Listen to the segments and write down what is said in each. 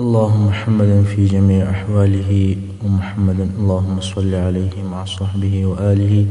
اللهم محمدا في جميع أحواله ومحمدا اللهم صل عليه مع صحبه وآله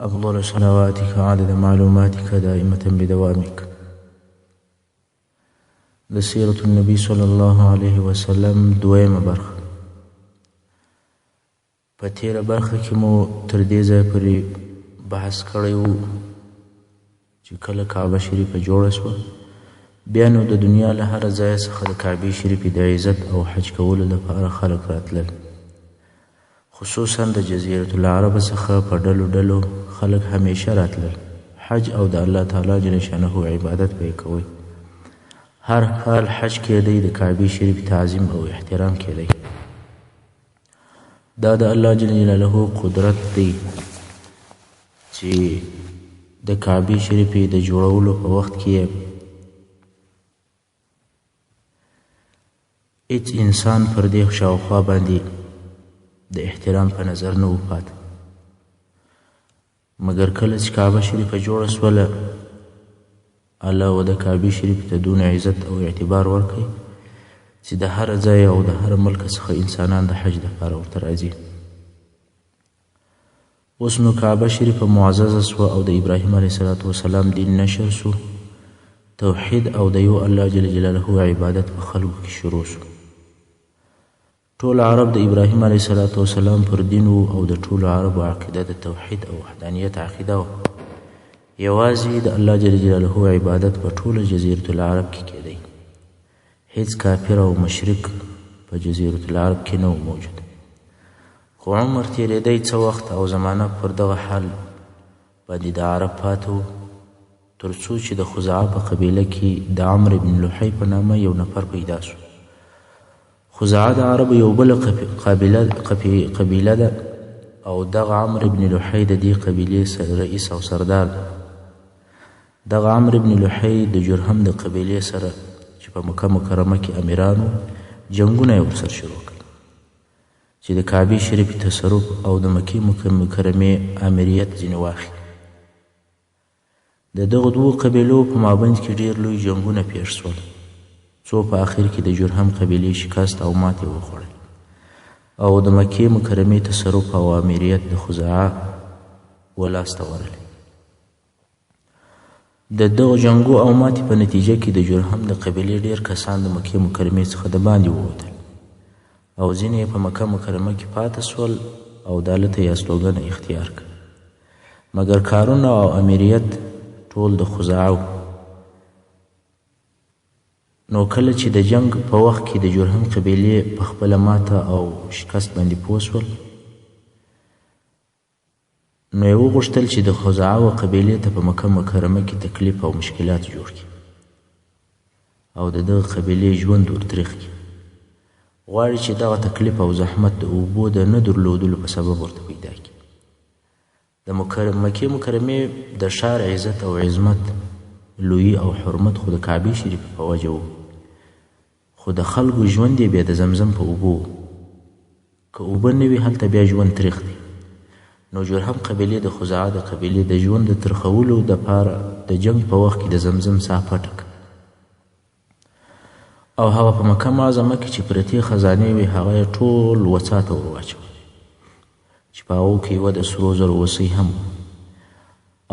أفضل صلواتك عدد معلوماتك دائمة بدوامك. سيرة النبي صلى الله عليه وسلم دویمه برخه. په تیره برخه کې مو تر دې ځایه پورې بحث کړی و چې کله کعبه شریفه جوړه شوه، بیا نو د دنیا له هر ځای څخه د کعبې شریفې د عزت او حج کولو لپاره خلک راتلل. خصوصا د جزیرة العرب څخه په ډلو ډلو خلک همیشه راتلل. حج او د الله تعالی جل شانه عبادت به یې کوئ. هر حال حج کېدی، د کعبې شریف تعظیم او احترام کېدی. دا د الله جل جلاله قدرت دی چې د کعبې شریفې د جوړولو په وخت کې هیڅ انسان پر دې شاوخوا باندې د احترام په نظر نه و پاته، مګر کله چې کعبه شریفه جوړه سوله، الله و د کعبې شریفې ته دونه عزت او اعتبار ورکړي چې د هر ځای او د هر ملک څخه انسانان د حج لپاره ورته راځي. اوس نو کعبه شریفه معززه سوه او د ابراهیم علیه السلام دین نشر سو. توحید او د یو الله جل جلاله عبادت په خلکو کې شروع سو. ټول عرب د ابراهیم علیه السلام پر دین و او د ټولو عربو عقیده د توحید او وحدانیت عقیده و. یوازې د الله جل جلاله عبادت په ټوله جزیرة العرب کې کېدی. هیڅ کافر او مشرک په جزیرة العرب کې نه و موجود. خو عمر تېرېدی څه وخت او زمانه پر دغه حال باندې د عرب پاته و، تر څو چې د خزاعه په قبیله کې د عمرو بن لحی په نامه یو نفر پیدا سو. خزاعه د عربو یو بله قبیله ده او دغه عمرو بن لحی د دې قبیلې رئیس او سردار ده. دغه عمرو بن لحی د جرهم د قبیلې سره چې په مکه مکرمه کې امیرانو، جنګونه یې ورسره شروع کړل چې د کعبې شریفې تصرف او د مکې مکرمې امریت ځینې واخلي. د دغو دوو قبیلو په مابینځ کې ډېر لوی جنګونه پیښ سول، څو په آخر کې د جرهم قبیلې شکست او ماتې وخوړل او د مکې مکرمې تصرف او امریت د خزاعه ولاسته ورغلی. د دغو جنګو او ماتې په نتیجه کې د جرهم د قبیلې ډېر کسان د مکې مکرمې څخه د باندې ووتل او ځینې یې په مکه مکرمه کې پاته سول او دالته یې استوګنه اختیار کړه. مګر کارونه او امریت ټول د خزاعه. نو کله چې د جنگ په وخت کې د جرهم قبیلې په خپله ماته او شکست باندې پوه سول، نو یې وغوښتل چې د خزاعه قبیلې ته په مکه مکرمه کې تکلیف او مشکلات جوړ کړي او د دغه قبیلې ژوند ورتریخ کړي. غواړي چې دغه تکلیف او زحمت د اوبو د نه درلودلو په سبب ورته پیدا کړي. د مکې مکرمې د ښار عزت او عظمت، لویي او حرمت خو د کعبې شریفې په وجه و، خو د خلکو ژوند یې بیا د زمزم په اوبو و. که اوبه نه وي هلته بیا ژوند تریخ دی. نو جرهم قبیلې د خزاعه د قبیلې د ژوند د ترخولو دپاره د جنګ په وخت کې د زمزم ساه پټه کړه او هغه په مکه معظمه کې چې پرتې خزانې وې هغه یې ټول وڅا ته ور واچول چې په هغو کې یوه د سرو زرو وسۍ هم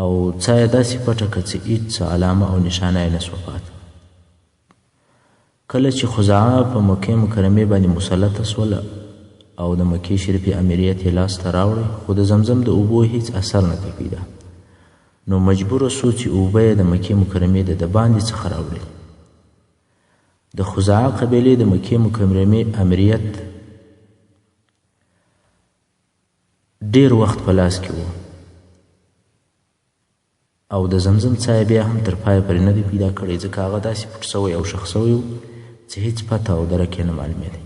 او څا یې داسې پټه کړه چې هېڅ علامه او نشانه یې نه سوه پاته. کله چې خزاعه په مکې مکرمې باندې مسلطه سوله او د مکې شریفې امریت یې لاسته راوړی، خو د زمزم د اوبو هیڅ اثر نه دی پیدا. نو مجبوره سو چې اوبه یې د مکې مکرمې د باندې څخه راوړي. د خزاعه قبیلې د مکې مکرمې امریت ډېر وخت په لاس کې و او د زمزم څاه یې بیا هم تر پایه پورې نه دی پیدا کړی، ځکه هغه داسې پټ سوی او ښخ سوی و چې هیڅ پته او درک یې نه معلومېدی.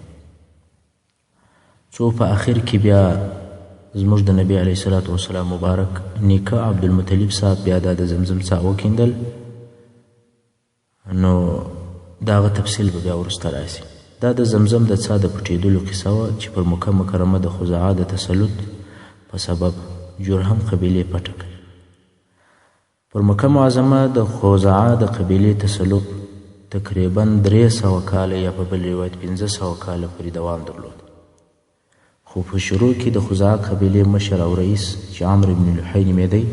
څو په آخر کې بیا زموږ د نبي علیه السلام مبارک نیکه عبدالمطلب صاحب بیا دا د زمزم څاه وکیندل. نو د هغه تفصیل به بیا وروسته راسي. دا د زمزم د څاه د پټېدلو قصه وه چې پر مکه مکرمه د خزاعه د تسلط په سبب جرهم قبیلې پټه کړه. پر مکه معظمه د خزاعه د قبیلې تسلط تقریبا 300 کاله یا په بل روایت 1500 کاله پورې دوام درلود. خو په شروع کې د خزاعه قبیلې مشر او رئیس چې عمرو بن لحی نومېدی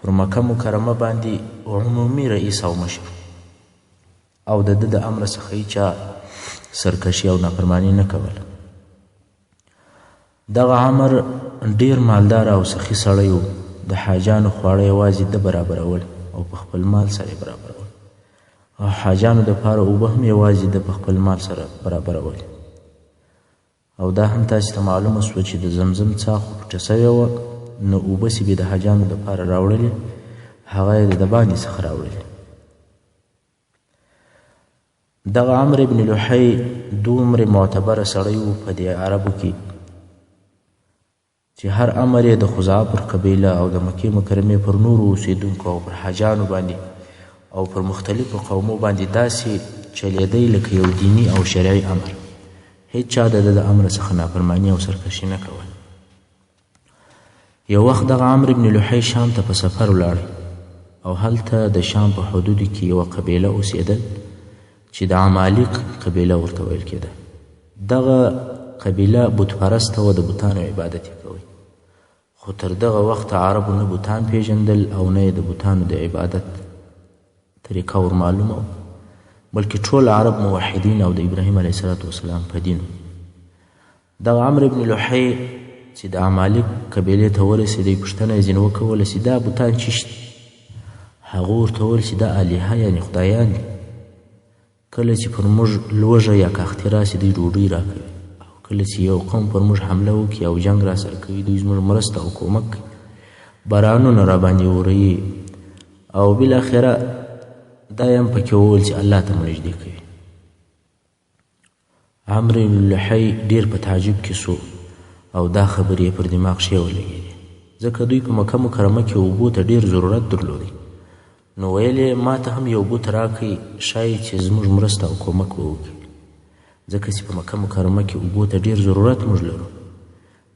پر مکه مکرمه باندې عمومي رئیس او مشر، او د ده د امر څخه هیچا سرکشي او نافرماني نه کوله. دغه عمر ډیر مالدار او سخي سړی و. د حاجانو خواړه یوازې ده برابرول او په خپل مال سره یې برابرول، او حاجانو دپاره اوبه هم یوازې ده په خپل مال سره برابرول. او دا هم تاسې ته معلومه سوه چې د زمزم څاه خو پټه سوې وه، نو اوبه چې به د حاجانو دپاره راوړلې هغه یې د باندې څخه راوړلې. دغه عمرو بن لحی دومره معتبره سړی و په دې عربو کې چې هر امر یې د خزاعه پر قبیله او د مکې مکرمې پر نورو اوسېدونکو او پر حاجانو باندې او پر مختلفو قومو باندې داسې چلیدی لکه یو دیني او شرعي امر. هیڅ چا د ده د امر څخه نافرماني او سرکشي نه کول. یو وخت دغه عمرو بن لحی شام ته په سفر ولاړ، او هلته د شام په حدودو کې یوه قبیله اوسېدل چې د عمالق قبیله ورته ویل کېده. دغه قبیله بت پرسته وه، د بتانو عبادت یې کوی. خو تر دغه وخته عربو نه بتان پیژندل او نه یې د بتانو د عبادت طریقه ور معلومه وه، بلکې ټول عرب موحدین او د ابراهیم علیه السلام په دین. دغه عمرو بن لحی چې د عمالق قبیلې ته ورسېدی، پوښتنه یې ځینې وکوله چې دا بتان چیشت؟ هغه ورته وویل چې دا الهه یعنې خدایان دي. کله چې پر موږ لوږه یا کاختي راسي دوی ډوډۍ راکوي، او کله چې یو قوم پر موږ حمله وکړي او جنګ راسره کوي دوی زموږ مرسته او کومک کوي، بارانونه راباندې وروي، او بالاخره دا یې هم پکې وویل چې الله ته مو نږدې کوي. عمرو بن لحی ډېر په تعجب کې سو، او دا خبرې پر دماغ ښې ولګېدې، ځکه دوی په مکه مکرمه کې اوبو ته ډېر ضرورت درلودی. نو ویل یې ما ته هم یو بوت راکئ، ښایي چې زموږ مرسته او کومک به وکړي، ځکه چې په مکه مکرمه کې اوبو ته ډېر ضرورت موږ لرو.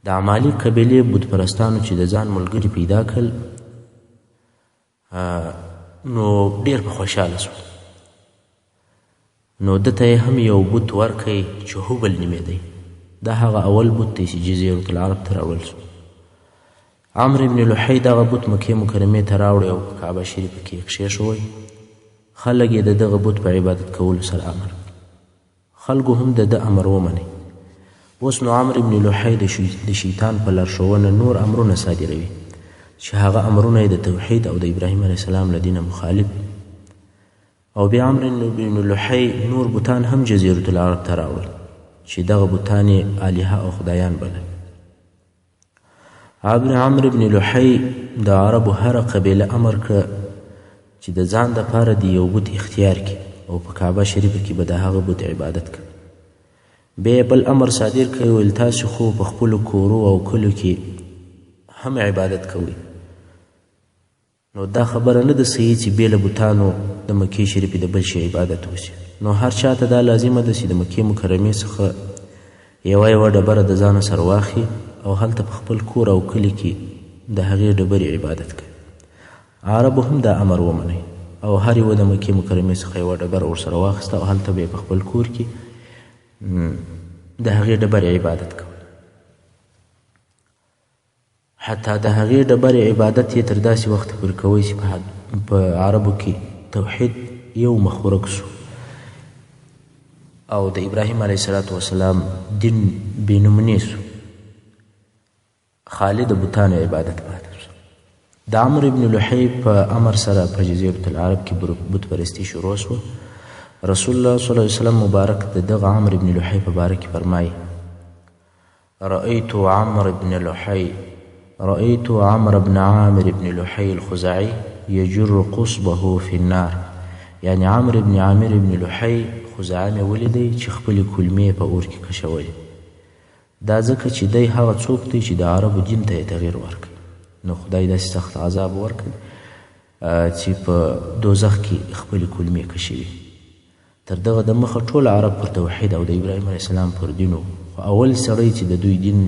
د عمالق قبیلې بت پرستانو چې د ځان ملګري پیدا کړل، نو ډېر په خوشحاله سو. نو ده ته یې هم یو بت ورکئ چې هبل نومېدی. دا هغه اول بت دی چې جزیرة العرب ته راوړل سو. عمرو بن لحی دغه بت مکې مکرمې ته راوړی او په کعبه شریفه کې یې کښېښوی. خلک یې د دغه بت په عبادت کولو سره امر. خلکو هم د ده امر ومنی. اوس نو عمرو بن لحی د شیطان په لارښوونه نور امرونه صادروي چې هغه امرونه یې د توحید او د ابراهیم علیه السلام له دینه مخالف. او بیا عمرو بن لحی نور بتان هم جزیرة العرب ته راوړل چې دغه بتان یې الهه او خدایان بلل. عمرو بن لحی د عربو هره قبیله امر کړه چې د ځان دپاره د یو بت اختیار کړي او په کعبه شریفه کې به د هغه بت عبادت کوي. بیا بل امر صادر کړی، ویل تاسو خو په خپلو کورو او کلو کې هم عبادت کوئ، نو دا خبره نه ده صحیح چې بې له بتانو د مکې شریفې د بل شي عبادت وشي. نو هر چا ته دا لازمه ده چې د مکې مکرمې څخه یوه ډبره د ځانه سره واخلي او هلته په خپل کور او کلي کې د هغې ډبرې عبادت کوي. عربو هم دا امر ومنئ او هر یوه د مکې مکرمې څخه یوه ډبره ورسره واخیسته او هلته به یې په خپل کور کې د هغې ډبرې عبادت کوي. حتی د هغې ډبرې عبادت یې تر داسې وخته پورې کوئ چې په عربو کې توحید یو مخ ورک سو او د ابراهیم علیه السلام دین بېنمونې سو. خالي د بتانو عبادت پاتې سو. د عمرو بن لحی په امر سره په جزیرة العرب کې بت پرستي شروع سوه. رسول الله صلی الله علیه وسلم مبارک د دغه عمرو بن لحی په باره کې فرمایي: رأیت عمرو بن عامر بن لحی الخزاعي یجر قصبه فی النار. یعنی عمرو بن عامر بن لحی خزاعه مې ولیدی چې خپلې کلمې په اور کې کشولې. دا ځکه چې دی هغه څوک دی چې د عربو دین ته یې تغییر ورکړي، نو خدای داسې سخت عذاب ورکړي چې په دوزخ کې خپلې کلمې کشوي. تر دغه د مخه ټول عرب پر توحید او د ابراهیم علیه السلام پر دین و، خو اول سړی چې د دوی دین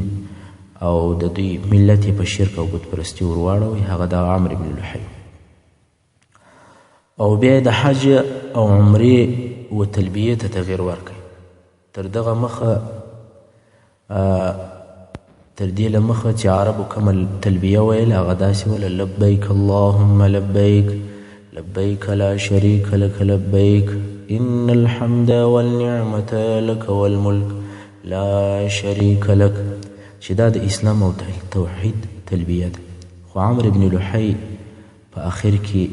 او د دوی ملت یې په شرک او بت پرستي ور واړوي هغه د عمرو بن لحی. او بیا د حج او عمرې و تلبیې ته تغیر ورکړئ. تر دغه مخه تر دې له مخه چې عربو کومه تلبیه ویل هغه داسې وله لبیک اللهم لبیک لبیک لا شریک لک لبیک ان الحمد والنعمة لك والملک لا شریک لک، چې دا د اسلام او توحید تلبیه ده. خو عمرو بن لحی په آخر کې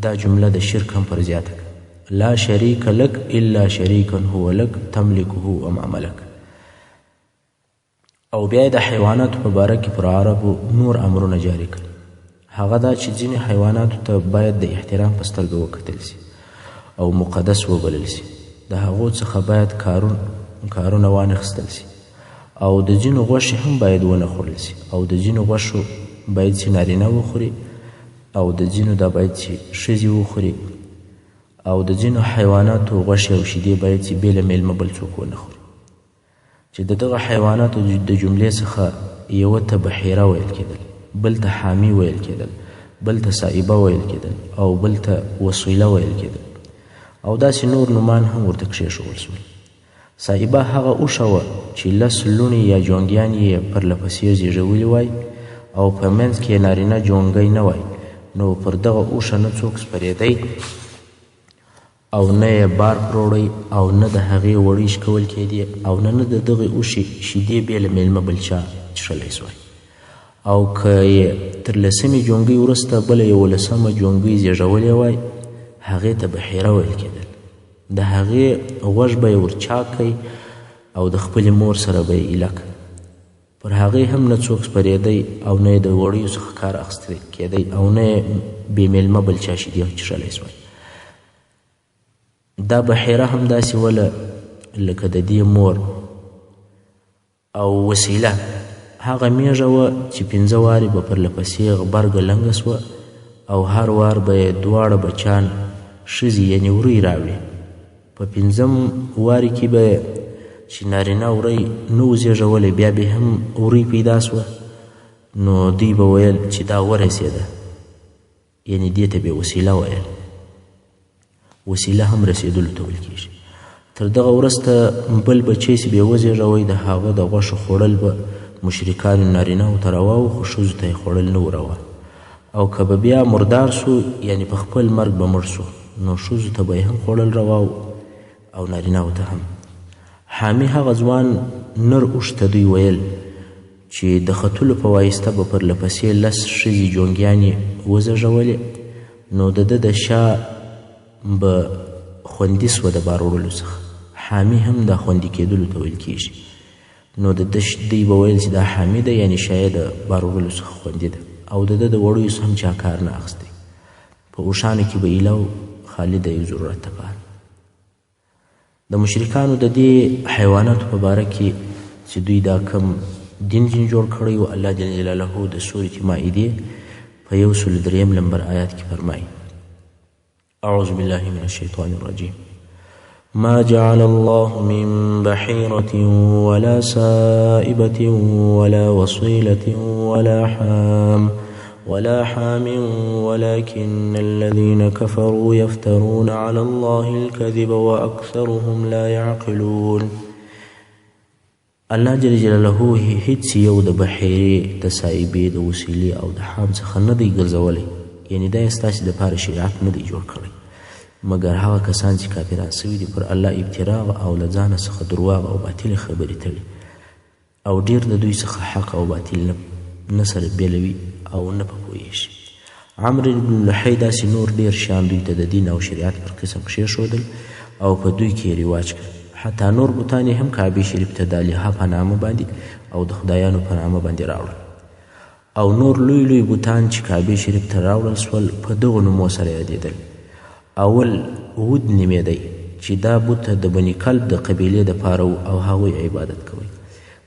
دا جمله د شرک هم پر زیاته کړه، لا شریک لک الا شریکا هو لک تملکه وما ملک. او بیا د حیواناتو په باره کې پر عربو نور امرونه جاری کړل. هغه دا چې ځینې حیواناتو ته باید د احترام په سترګه وکتل سي او مقدس وبلل سي، د هغو څخه باید کارونه وانخیستل سي، او د ځینو غوښې هم باید ونه خوړل سي، او د ځینو غوښو باید چې نارینه وخوري، او د ځینو دا باید چې ښځې وخوري، او د ځینو حیواناتو غوښې او شیدې باید چې بې له میلمه بل څوک ونه خوري. چې د دغه حیواناتو د جملې څخه یوه ته بحیره ویل کېدل، بل ته حامی ویل کېدل، بل ته سائبه ویل کېدل، او بل ته وسیله ویل کېدل، او داسې نور نومان هم ورته کښېښول سول. سائبه هغه اوښه وه چې 10 لوڼې یا جونګیان یې پرله پسې زیږولي وای او په منځ کې یې نارینه جونګی نه وای، نو پر دغه اوښه نه څوک سپرېدی او نه یې بار پروړی او نه د هغې وړۍ شکول کېدې او نه د دغې اوښې شیدې بې له میلمه بل چا څښلی سوای. او که یې تر 10مې جونګۍ وروسته بله 11مه جونګۍ زیږولی وای هغې ته بحیره ویل کېدل. د هغې غوږ به یې ورچاکی او د خپلې مور سره به یې ایله که. پر هغې هم نه څوک سپرېدی او نه یې د وړیو څخه کار اخیستی کېدی او نه یې بې میلمه بل چا شیدې څښلی سوای. دا بحیره هم داسې وله لکه د دې مور. او وسیله هغه میږه وه چې 5 وارې به پرله پسې غبرګه لنګه سوه او هر وار به یې دواړه بچان ښځې یعنې وروی راوړي. په 5م وارې کې به چې نارینه وری نه و زیږولی بیا به هم وروی پیدا سوه، نو دوی به ویل چې دا ورسېده، یعنې دې ته به وسیله ویل. وسیله هم رسېدلو ته ویل کېږي. تر دغه وروسته بل بچی چې به یې وزېږوی د هغه د غوښو خوړل به مشرکانو نارینهو ته روا و، خو ښځو ته یې خوړل نه و روا. او که به بیا مردار سو یعنې په خپل مرګ به مړ سو، نو ښځو ته به یې هم خوړل روا و او نارینهو ته هم. حامي هغه ځوان نر اوښ ته دوی ویل چې د ختلو په وایسته به پرله پسې 10 ښځې جونګیانې وزېږولې، نو د ده د شا به خوندي سوه د بار وړلو څخه. حامي هم دا خوندي کېدلو ته ویل کېږي. نو د دوی به ویل چې دا حامي ده، یعنې شایه د بار وړلو څخه خوندي ده، او د ده د وړیو څخه هم چا کار نه اخیستی. په اوښانو کې به ایله و خالي د یو ضرورت لپاره. د مشرکانو د دې حیواناتو په باره کې چې دوی دا کم دین جوړ کړی و، الله جل جلاله د سورة مائدې په 103 نمبر آیات کې فرمایي: اعوذ بالله من الشیطان الرجیم ما جعل الله من بحيرة ولا سائبة ولا وصيلة ولا حام ولكن الذين كفروا يفترون على الله الكذب وأكثرهم لا يعقلون. الله جل جلاله هیڅ یو د بحیرې، د سایبې، د وسیلې او د حام څخه نه دی ګرځولی، یعنې دا یې ستاسې دپاره شریعت نه دی جوړ کړی، مګر هغه کسان چې کافران سوي دي پر الله ابتراغ او له ځانه څخه درواغ او باطلې خبرې تړي، او ډېر د دوی څخه حق او باطل نه سره بېلوي او نه په پوهېږي. عمرو بن لحی داسې نور ډېر شیان دوی ته د دین او شریعت پر قسم کښېښودل او په دوی کې یې رواج کړ. حتی نور بوتان یې هم کعبې شریف ته د الها په نامه باندې او د خدایانو په نامه باندې راوړل، او نور لوی لوی بوتان چې کعبې شریف ته راوړل سول په دغو نومو سره یادېدل. اول ود نومېدی چې دا بوت د بني کلب د قبیلې دپاره او هغوی عبادت کوي.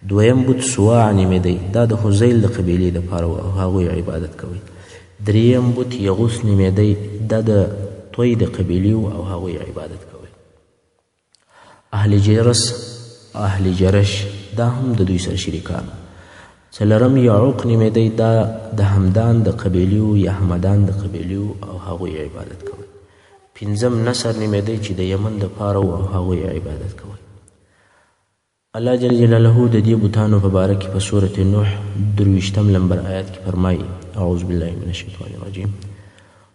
دویم بوت سواع نومېدی، دا د حذیل د قبیلې دپاره او هغوی عبادت کوي. دریم بوت یغوث نومېدی، دا د طوی د قبیلې او هغوی عبادت کوي. اهل جرش دا هم د دوی سره شریکان. څلورم یعوق نومېدی، دا د همدان د قبیلې یا همدان د قبیلې او هغوی عبادت کوي. پنځم نصر نومېدی چې د یمن دپاره و او هغوی عبادت کوئ. الله جل جلاله د دې بوتانو په باره کې په سورة نوح 23 نمبر آیات کې فرمایي اعوذ بالله من الشیطان الرجیم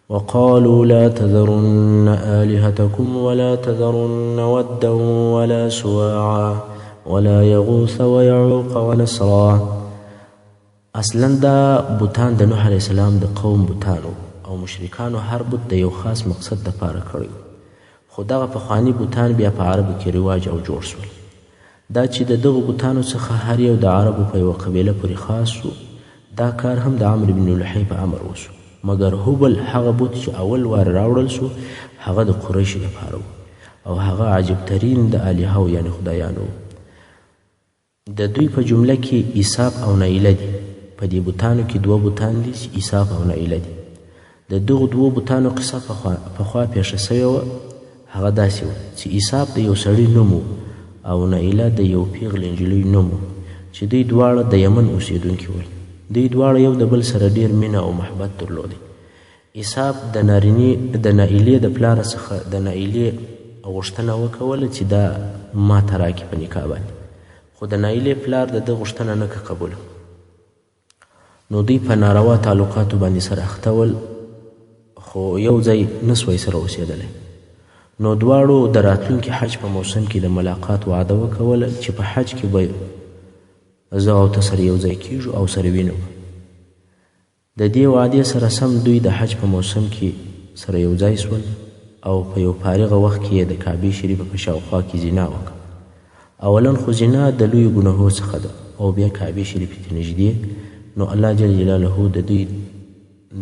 وقالوا لا تذرن آلهتكم ولا تذرن ودا ولا سواعا ولا يغوث ويعوق ونسرا. اصلا دا بوتان د نوح علیه السلام د قوم بوتانو او مشرکانو هر بوت د یو خاص مقصد دپاره کړی، خو دغه پخواني بوتان بیا په عربو کې رواج او جوړ شول. دا چې د دغو بوتانو څخه هر یو د عربو په یوه قبیله پورې خاص شو، دا کار هم د عمرو بن لحی په امر وشو. مګر هبل هغه بوت چې اول وار راوړل شو هغه د قریشو دپاره و او هغه عجبترین د الهو یعنې خدایانو. د دوی په جمله کې ایساف او نایله دي. په دې بوتانو کې دوه بوتان دي چې ایساف او نایله دي. د دغو دوو بوتانو قصه پخوا پیښه سوې وه. هغه داسې وه چې ایساف د یو سړي نوم و او نایله د یو پیغلې نجلۍ نوم و چې دوی دواړه د یمن اوسېدونکي ول. دوی دواړه یو د بل سره ډېر مینه او محبت درلودی. ایساف د نایلې د پلاره څخه د نایلې غوښتنه وکوله چې دا ما ته راکړي په نکاح باندې، خو د نایلې پلار د ده غوښتنه نه قبوله. نو دوی په ناروا تعلقاتو باندې سره اخته ول، خو یو ځای نسوی سره اوسېدلی. نو دواړو د راتلونکي حج په موسم کې د ملاقات وعده وکوله چې په حج کې به زه او ته سره یو ځای کیږو او سره وینو. د دې وعدې سره سم دوی د حج په موسم کې سره یو ځای سول او په یو فارغه وخت کې یې د کعبې شریفه په شاوخوا کې زنا وکړه. اولا خو زنا د لویو ګناهو څخه ده او بیا کعبې شریفې ته نږدې. نو الله جل جلاله د دوی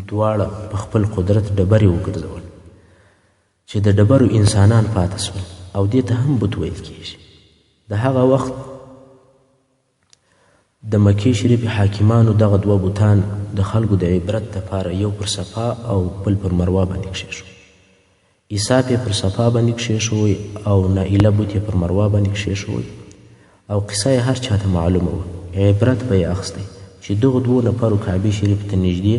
دواړه په خپل قدرت ډبرې وګرځول چې د ډبرو انسانان پاته سول او دې ته هم بت ویل کېږي. د هغه وخت د مکې شریفې حاکمانو دغه دوه بوتان د خلکو د عبرت دپاره یو پر صفا او بل پر مروه باندې کښېښو. ایساف یې پر صفا باندې کښېښوی او نایله بوت یې پر مروه باندې کښېښوی او قصه یې هر چا ته معلومه وه. عبرت به یې اخیستی چې دغو دوو نفرو کعبې شریفې ته نږدې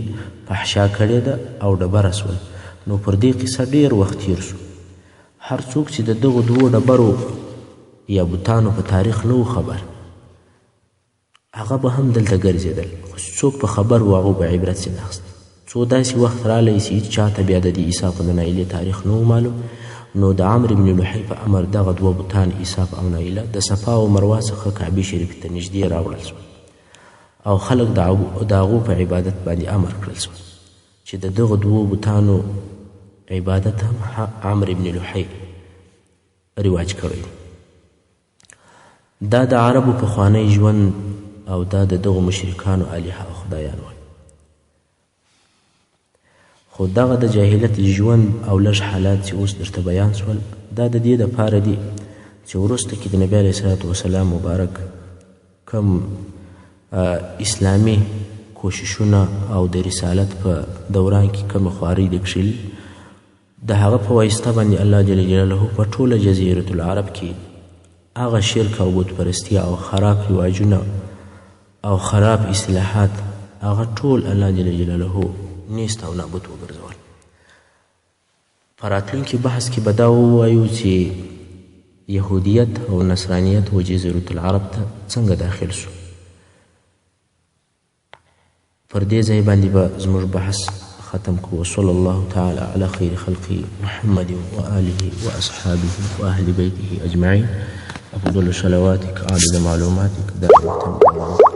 فحشا کړې ده او ډبره سول. نو پر دې قصه ډېر وخت تیر سو. هر څوک چې د دغو دوو ډبرو یا بوتانو په تاریخ نه و خبر، هغه به هم دلته ګرځېدل، خو څوک په خبر و هغو به عبرت ځینې اخیستی. څو داسې وخت رالی چې هېڅ چاته بیا د دې ایساف او د نایلې تاریخ نه و معلوم. نو د عمرو بن لحی په امر دغه دوه بوتان ایساف او نایله د صفا او مروه څخه کعبې شریفې ته نږدې راوړل سول او خلک د هغو په عبادت باندې امر کړل سول چې د دغو دوو بوتانو عبادت هم عمرو بن لحی رواج کړی. دا د عربو پخوانی ژوند او دا د دغو مشرکانو الهه او خدایان ول. خو دغه د جاهلیت ژوند او لږ حالات چې اوس درته بیان سول دا د دې دپاره دي چې وروسته کې د نبي علیه الصلاة والسلام مبارک کم اسلامي کوششونه او د رسالت په دوران کې کومه خوارۍ د کښلي د هغه په واسطه باندې الله جل جلاله په ټوله جزیرة العرب کې هغه شرک او بت پرستي او خراب رواجونه او خراب اصلاحات هغه ټول الله جل جلاله نیست او نابود وګرځول. په راتلونکي بحث کې به دا ووایو چې یهودیت او نصرانیت و جزیرة العرب ته څنګه داخل شو. پر دې ځای باندې به زموږ بحث ختم کو. وصلی الله تعالی علی خیر خلقه محمد وآله وأصحابه وأهل بيته أجمعين. أفضل صلواتك عدد معلوماتك دائمة